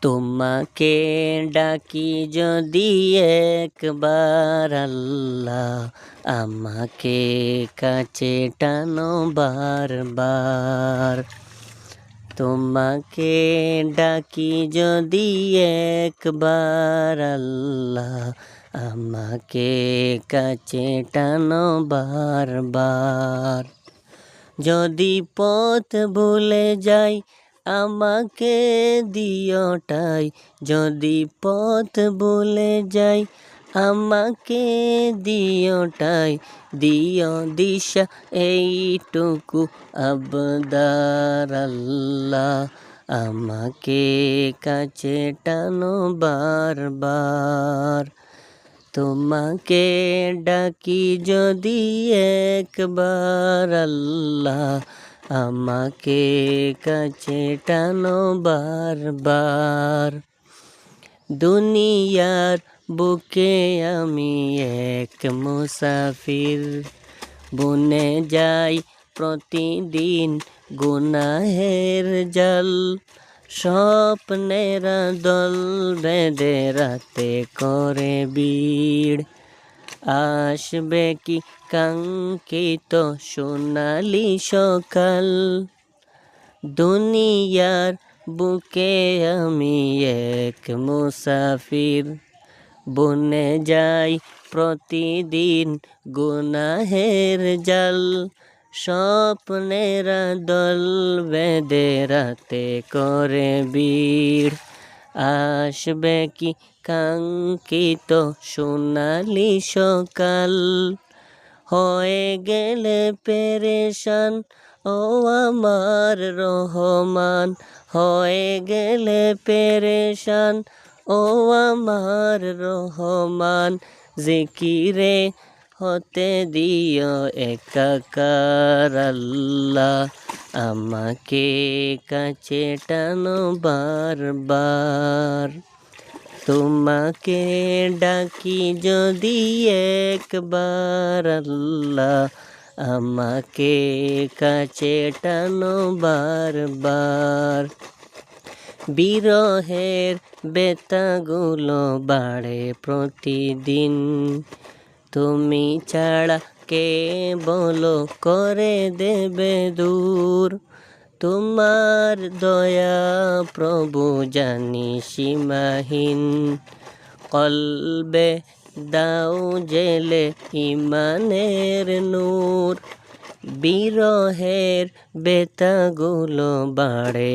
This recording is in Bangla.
তোমাকে ডাকি যদি একবার আল্লাহ, আমাকে কাছে টানো বারবার। তোমাকে ডাকি যদি একবার আল্লাহ, আমাকে কাছে টানো বারবার। যদি পথ ভুলে যাই আমাকে দিওটাই, যদি পথ ভুলে যাই আমাকে দিওটাই, দিও দিশা এইটুকু আবদার আল্লাহ, আমাকে কাছে টানো বারবার। তোমাকে ডাকি যদি একবার আল্লাহ, আমাকে কাছে টানো বারবার। দুনিয়ার বুকে আমি এক মুসাফির, বুনে যাই প্রতিদিন গুনাহের জাল। স্বপ্নের দল বেঁধে রাতে করে ভিড়, আসবে কি কাঙ্ক্ষিত সোনালি সকাল। দুনিয়ার বুকে আমি এক মুসাফির, বুনে যাই প্রতিদিন গুনাহের জাল। স্বপ্নের দল বেঁধে রাতে করে ভিড়, আসবে কি কাঙ্ক্ষিত সোনালি সকাল। হয়ে গেলে পেরেশান ও আমার রহমান, হয়ে গেলে পেরেশান ও আমার রহমান। জিকিরে হতে দিও একাকার আল্লাহ, আমাকে কাছে টানো বারবার। তোমাকে ডাকি যদি একবার আল্লাহ, আমাকে কাছে টানো বারবার। বিরহের বেতাগুলো বাড়ে প্রতিদিন, তুমি ছাড়া কে বলো করে দেবে দূর। তোমার দয়া প্রভু জানি সীমাহীন, কলবে দাও জেলে ইমানের নূর। বিরহের বেতাগুলো বাড়ে